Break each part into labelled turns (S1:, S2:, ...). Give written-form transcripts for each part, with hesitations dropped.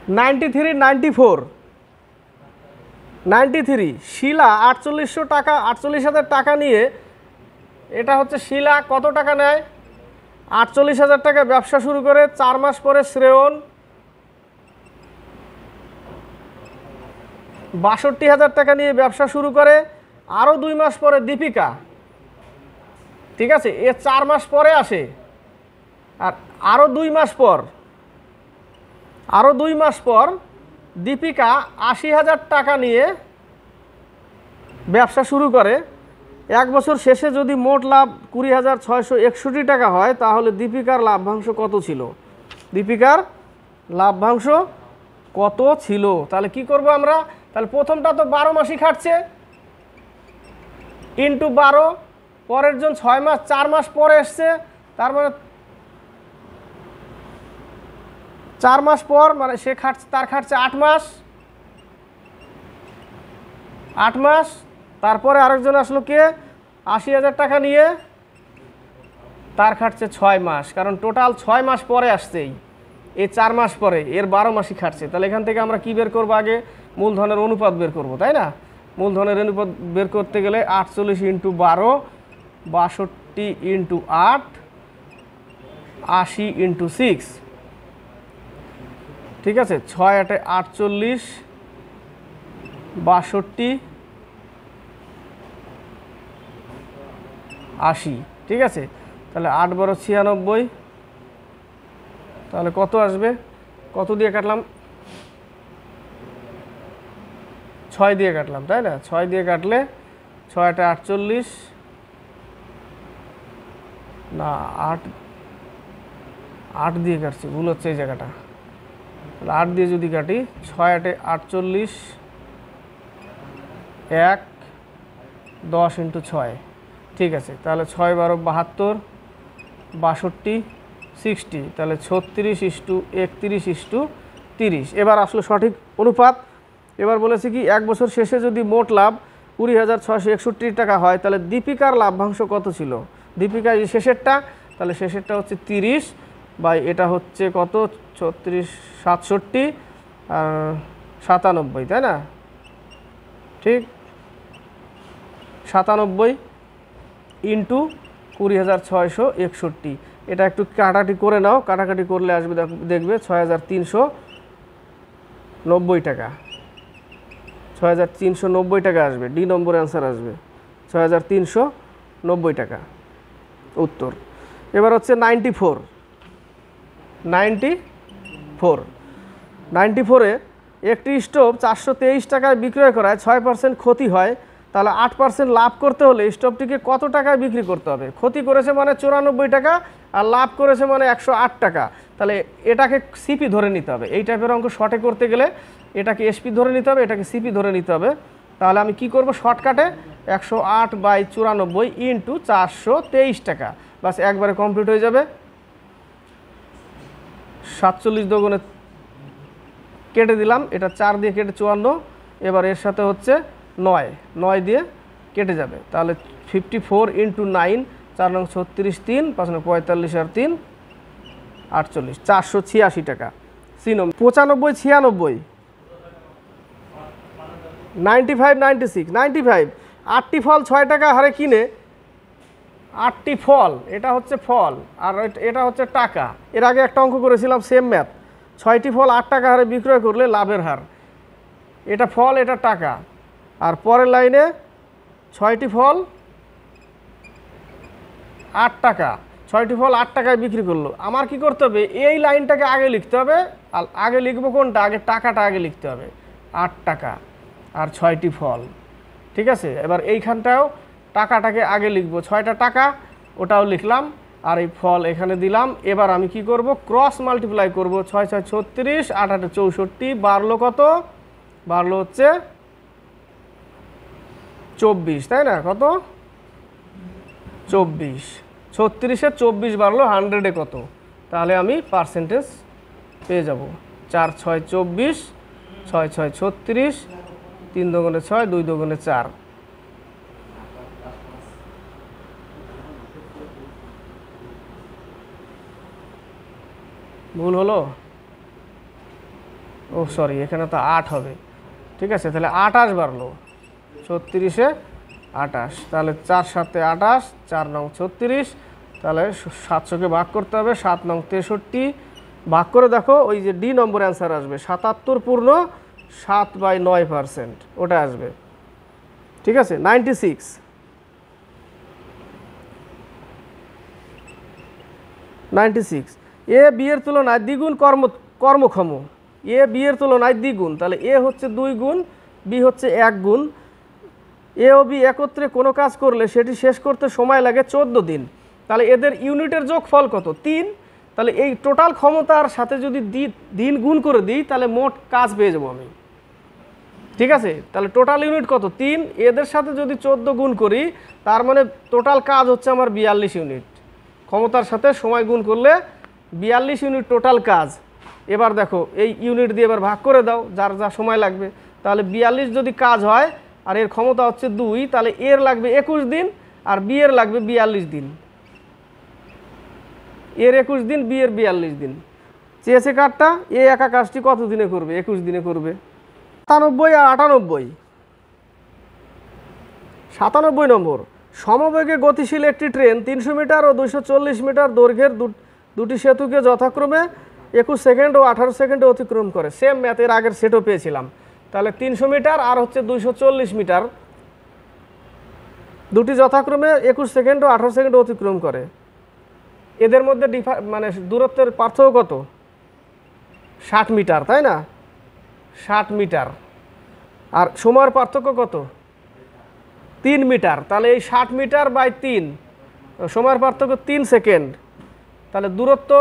S1: 93, 94, 93 শিলা 4800 টাকা, 48,000 টাকা নিয়ে, এটা হচ্ছে শিলা কত টাকা নেয়? 48,000 টাকা ব্যবসা শুরু করে 4 মাস পরে শ্রেয়ন 62,000 টাকা নিয়ে ব্যবসা শুরু করে, আরও 2 মাস পরে দীপিকা, ঠিক আছে, এ 4 মাস পরে আসে, আর আরও 2 মাস পর, দীপিকা 80,000 টাকা নিয়ে ব্যবসা শুরু করে। 1 বছর শেষে যদি মোট লাভ 20,661 টাকা হয়, তাহলে দীপিকার লাভ্যাংশ কত ছিল? দীপিকার লাভ্যাংশ কত ছিল? তাহলে কি করব আমরা? তাহলে প্রথমটা তো 12 মাসই খাটছে, ইন্টু 12, পরের জন 6 মাস, 4 মাস পরে এসছে, তার মানে 4 মাস পর, মানে সে খাটছে, তার খাটছে 8 মাস, 8 মাস। তারপরে আরেকজন আসলো কে, 80,000 টাকা নিয়ে, তার খাটছে 6 মাস, কারণ টোটাল 6 মাস পরে আসছেই, এই 4 মাস পরে, এর 12 মাসই খাটছে। তাহলে এখান থেকে আমরা কি বের করবো? আগে মূলধনের অনুপাত বের করব, তাই না? মূলধনের অনুপাত বের করতে গেলে 48 ইন্টু 12, 62 ইন্টু 8, 80 ইন্টু 6, ঠিক আছে, 6 8 48, 62, 80, ঠিক আছে। তাহলে 8 12 96, তাহলে কত আসবে? কত দিয়ে কাটলাম? 6 দিয়ে কাটলাম, তাই না? 6 দিয়ে কাটলে 6 8 48, না 8 দিয়ে কাটছি, ভুল হচ্ছে এই জায়গাটা। তাহলে 8 দিয়ে যদি কাটি, 6 8 48, 1 10 ইন্টু 6, ঠিক আছে। তাহলে 6 12 72, 62, 60, তাহলে 36 ইস্টু 31 ইস্টু 30। এবার আসলে সঠিক অনুপাত। এবার বলেছি কি, 1 বছর শেষে যদি মোট লাভ 20,661 টাকা হয়, তাহলে দীপিকার লাভ্যাংশ কত ছিল? দীপিকা এই শেষেরটা, তাহলে শেষেরটা হচ্ছে 30, বাই এটা হচ্ছে কত, 36 67 আর 97, তাই না? ঠিক, 97 ইন্টু 20,661। এটা একটু কাটাকাটি করে নাও, কাটাকাটি করলে আসবে, দেখবে 6,390 টাকা, 6,390 টাকা আসবে, ডি নম্বর অ্যান্সার আসবে 6,390 টাকা উত্তর। এবার হচ্ছে 94, 94-এ একটি স্টোভ 423 টাকায় বিক্রয় করায় 6% ক্ষতি হয়, তাহলে 8% লাভ করতে হলে স্টোভটিকে কত টাকায় বিক্রি করতে হবে? ক্ষতি করেছে মানে 94 টাকা, আর লাভ করেছে মানে 108 টাকা। তাহলে এটাকে সিপি ধরে নিতে হবে। এই টাইপের অঙ্ক শর্টে করতে গেলে এটাকে এসপি ধরে নিতে হবে, এটাকে সিপি ধরে নিতে হবে। তাহলে আমি কি করব? শর্টকাটে 108/94 ইন্টু 423 টাকা, বাস একবারে কমপ্লিট হয়ে যাবে। 47 দোগুণে কেটে দিলাম, এটা 4 দিয়ে কেটে 54, এবার এর সাথে হচ্ছে 9 দিয়ে কেটে যাবে, তাহলে 54 ইন্টু 9, 4 নং 36, 3 5 নং 45 আর 3 48, 486 টাকা। সি নম্বর 95 96, 95 96, 95, 8টি ফল 6 টাকা হারে কিনে, 8টি ফল, এটা হচ্ছে ফল আর এটা হচ্ছে টাকা। এর আগে একটা অঙ্ক করেছিলাম সেম ম্যাথ, 6টি ফল 8 টাকা হারে বিক্রয় করলে লাভের হার, এটা ফল এটা টাকা। আর পরের লাইনে 6টি ফল 8 টাকা, 6টি ফল 8 টাকায় বিক্রি করলো। আমার কি করতে হবে? এই লাইনটাকে আগে লিখতে হবে, আর আগে লিখবো কোনটা? আগে টাকাটা আগে লিখতে হবে, 8 টাকা আর 6টি ফল, ঠিক আছে। এবার এইখানটাও টাকাটাকে আগে লিখবো, 6টা টাকা ওটাও লিখলাম, আর এই ফল এখানে দিলাম। এবার আমি কি করব? ক্রস মাল্টিপ্লাই করব, 6 6 36, 8 8 64, বাড়লো কত? বাড়লো হচ্ছে 24, তাই না? কত? 24, 36-এ 24 বাড়লো, 100-এ কত? তাহলে আমি পার্সেন্টেজ পেয়ে যাব। 4 6 24, 6 6 36, 3 দুগুণে 6, 2 দুগুণে 4। ভুল হলো? ও সরি, এখানে তো 8 হবে, ঠিক আছে, তাহলে 28 বাড়লো, 36-এ 28, তাহলে 4 7-এ 28, 4 নং 36, তাহলে 700-কে ভাগ করতে হবে, 7 নং 63, ভাগ করে দেখো ওই যে ডি নম্বর অ্যান্সার আসবে 77 পূর্ণ 7/9%, ওটা আসবে, ঠিক আছে। 96 এ বি এর তুলনায় দ্বিগুণ কর্মক্ষম, এ বি এর তুলনায় দ্বিগুণ, তাহলে এ হচ্ছে 2 গুণ, বি হচ্ছে 1 গুণ। এ ও বি একত্রে কোনো কাজ করলে সেটি শেষ করতে সময় লাগে 14 দিন, তাহলে এদের ইউনিটের যোগফল কত? 3, তাহলে এই টোটাল ক্ষমতার সাথে যদি দিন গুণ করে দিই তাহলে মোট কাজ পেয়ে যাবো আমি, ঠিক আছে। তাহলে টোটাল ইউনিট কত? 3, এদের সাথে যদি 14 গুণ করি তার মানে টোটাল কাজ হচ্ছে আমার 42 ইউনিট, ক্ষমতার সাথে সময় গুণ করলে 42 ইউনিট টোটাল কাজ। এবার দেখো এই ইউনিট দিয়ে এবার ভাগ করে দাও যার যা সময় লাগবে, তাহলে 42 যদি কাজ হয় আর এর ক্ষমতা হচ্ছে 2, তাহলে এর লাগবে 21 দিন আর বি এর লাগবে 42 দিন, এর 21 দিন, বি এর 42 দিন। চেয়েছে কারটা, এ একা কাজটি কত দিনে করবে? 21 দিনে করবে। 97 আর 98, 97 নম্বর, সমবেগে গতিশীল একটি ট্রেন 300 মিটার ও 240 মিটার দৈর্ঘ্যের দুটি সেতুকে যথাক্রমে 21 সেকেন্ড ও 18 সেকেন্ডে অতিক্রম করে। সেম ম্যাথের আগের সেটও পেয়েছিলাম, তাহলে 300 মিটার আর হচ্ছে 240 মিটার, দুটি যথাক্রমে 21 সেকেন্ড ও 18 সেকেন্ড অতিক্রম করে। এদের মধ্যে মানে দূরত্বের পার্থক্য কত? 60 মিটার, তাই না? 60 মিটার। আর সময়ের পার্থক্য কত? 3 মিটার, তাহলে এই 60 মিটার বাই 3, সময়ের পার্থক্য 3 সেকেন্ড, তাহলে দূরত্ব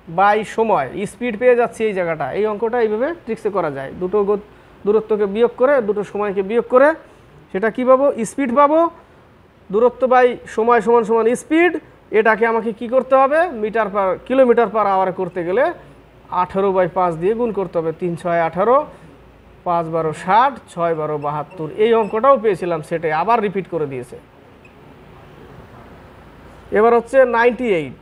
S1: বাই সময়, স্পিড পেয়ে যাচ্ছে এই জায়গাটা। এই অঙ্কটা এইভাবে ট্রিক্সে করা যায়, দুটো দূরত্বকে বিয়োগ করে, দুটো সময়কে বিয়োগ করে সেটা কী পাবো? স্পিড পাবো। দূরত্ব বাই সময় সমান সমান স্পিড, এটাকে আমাকে কি করতে হবে? কিলোমিটার পার আওয়ারে করতে গেলে 18/5 দিয়ে গুণ করতে হবে। 3 6 18, 5 12 60, 6 12 72। এই অঙ্কটাও পেয়েছিলাম সেটাই, আবার রিপিট করে দিয়েছে। এবার হচ্ছে 98,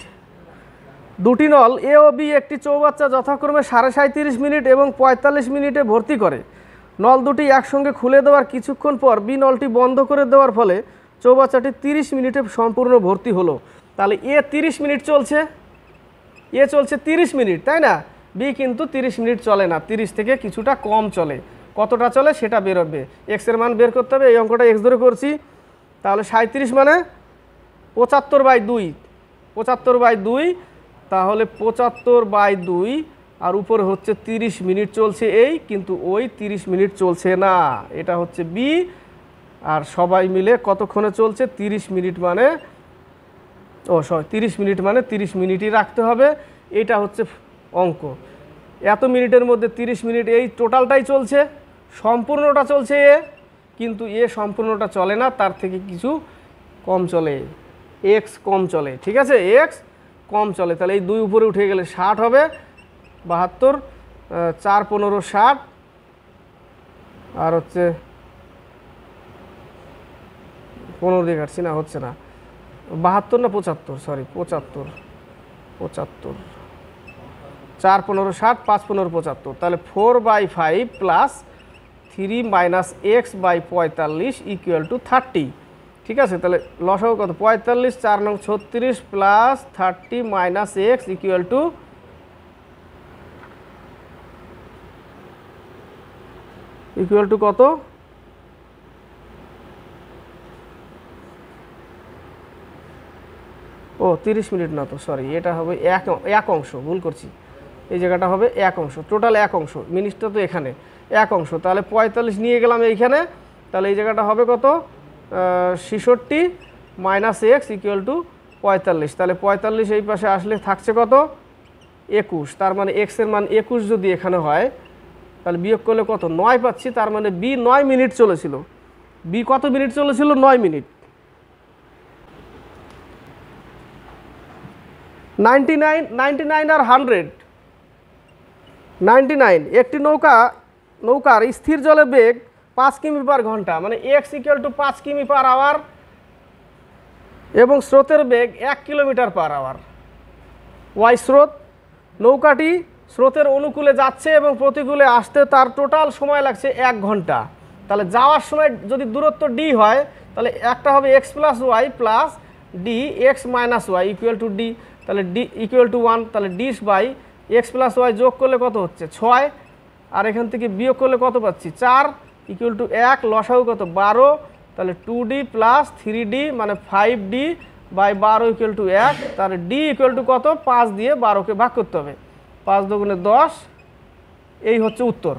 S1: দুটি নল এ ও বি একটি চৌবাচ্চা যথাক্রমে 37.5 মিনিট এবং 45 মিনিটে ভর্তি করে। নল দুটি একসঙ্গে খুলে দেওয়ার কিছুক্ষণ পর বি নলটি বন্ধ করে দেওয়ার ফলে চৌবাচ্চাটি 30 মিনিটে সম্পূর্ণ ভর্তি হলো। তাহলে এ 30 মিনিট চলছে, এ চলছে 30 মিনিট, তাই না? বি কিন্তু 30 মিনিট চলে না, 30 থেকে কিছুটা কম চলে। কতটা চলে সেটা বেরোবে, এক্স এর মান বের করতে হবে। এই অঙ্কটা এক্স ধরে করছি, তাহলে 37 মানে 75/2, 75/2, তাহলে 75/2 আর উপরে হচ্ছে 30 মিনিট চলছে এই, কিন্তু ওই 30 মিনিট চলছে না, এটা হচ্ছে বি। আর সবাই মিলে কতক্ষণে চলছে? 30 মিনিট মানে 30 মিনিট মানে 30 মিনিটই রাখতে হবে, এটা হচ্ছে অঙ্ক। এত মিনিটের মধ্যে 30 মিনিট এই টোটালটাই চলছে, সম্পূর্ণটা চলছে এ, কিন্তু এ সম্পূর্ণটা চলে না, তার থেকে কিছু কম চলে, এক্স কম চলে, ঠিক আছে, এক্স কম চলে। তাহলে এই 2 উপরে উঠে গেলে 60 হবে, 72, 4 15 60, আর হচ্ছে 15 দিয়ে কাটছি না, হচ্ছে না, 72 না 75, সরি 75, 4 15 60, 5 15 75, তাহলে 4/5 plus 3 minus x by 45 equal to 30, ঠিক আছে। তাহলে লসাগু কত? 45, 4 নং 36 plus 30 minus x equal to কত? ও 30 মিনিট না তো, সরি, এটা হবে এক অংশ, ভুল করছি, এই জায়গাটা হবে এক অংশ, টোটাল এক অংশ, মিনিটটা তো এখানে এক অংশ, তাহলে 45 নিয়ে গেলাম এইখানে, তাহলে এই জায়গাটা হবে কত? 66 মাইনাস এক্স ইকুয়াল টু 45, তাহলে 45 এই পাশে আসলে থাকছে কত? 21, তার মানে এক্স এর মান 21 যদি এখানে হয় তাহলে বিয়োগ করলে কত? 9 পাচ্ছি, তার মানে বি 9 মিনিট চলেছিল। বি কত মিনিট চলেছিল? 9 মিনিট। 99 আর 100, 99, একটি নৌকার স্থির জলে বেগ 5 কিমি পার ঘন্টা, মানে এক্স ইকুয়াল টু 5 কিমি পার আওয়ার এবং স্রোতের বেগ 1 কিলোমিটার পার আওয়ার। ওয়াই স্রোত, নৌকাটি স্রোতের অনুকূলে যাচ্ছে এবং প্রতিকূলে আসতে তার টোটাল সময় লাগছে 1 ঘন্টা। তাহলে যাওয়ার সময় যদি দূরত্ব ডি হয় তাহলে একটা হবে x plus y plus d x minus y equal to d, তাহলে ডি ইকুয়াল টু 1, তাহলে d by x plus y যোগ করলে কত হচ্ছে 6, আর এখান থেকে বিয়োগ করলে কত পাচ্ছি 4 ইকুয়াল টু 1, লসাগু কত 12, তাহলে 2d প্লাস 3d মানে 5d বাই 12 ইকুয়াল টু 1, তাহলে d ইকুয়াল টু কত 5 দিয়ে 12কে ভাগ করতে হবে, 5 দুগুণে 10, এই হচ্ছে উত্তর।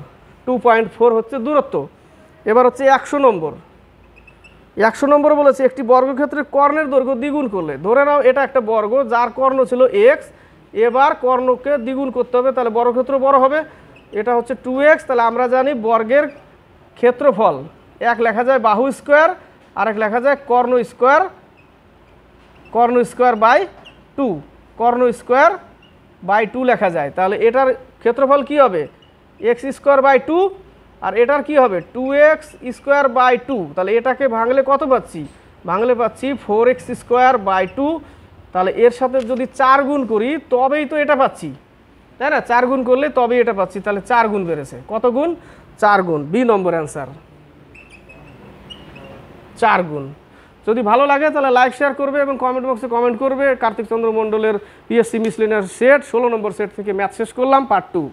S1: 2.4 হচ্ছে দূরত্ব। এবার হচ্ছে 100 নম্বর। 100 নম্বর বলেছে একটি বর্গক্ষেত্রের কর্ণের দৈর্ঘ্য দ্বিগুণ করলে, ধরে নাও এটা একটা বর্গ যার কর্ণ ছিল এক্স, এবার কর্ণকে দ্বিগুণ করতে হবে, তাহলে বর্গক্ষেত্র বড় হবে। এটা হচ্ছে 2x, তাহলে আমরা জানি বর্গের ক্ষেত্রফল এক লেখা যায় বাহু স্কোয়ার, আর এক লেখা যায় কর্ণ স্কোয়ার, কর্ণ স্কোয়ার বাই 2, কর্ণ স্কোয়ার বাই 2 লেখা যায়। তাহলে এটার ক্ষেত্রফল কি হবে এক্স স্কোয়ার বাই 2, আর এটার কি হবে 2x স্কোয়ার বাই 2, তাহলে এটাকে ভাঙলে কত পাচ্ছি, ভাঙলে পাচ্ছি 4x স্কোয়ার বাই 2, তাহলে এর সাথে যদি 4 গুণ করি তবেই তো এটা পাচ্ছি, তাই না? 4 গুণ করলে তবেই এটা পাচ্ছি, তাহলে 4 গুণ বেড়েছে। কত গুণ? 4 গুণ। বি নম্বর অ্যান্সার 4 গুণ। যদি ভালো লাগে তাহলে লাইক শেয়ার করবে এবং কমেন্ট বক্সে কমেন্ট করবে। কার্তিক চন্দ্র মণ্ডলের পিএসসি মিসলিনিয়াস সেট 16 নম্বর সেট থেকে ম্যাথ শেষ করলাম, পার্ট 2।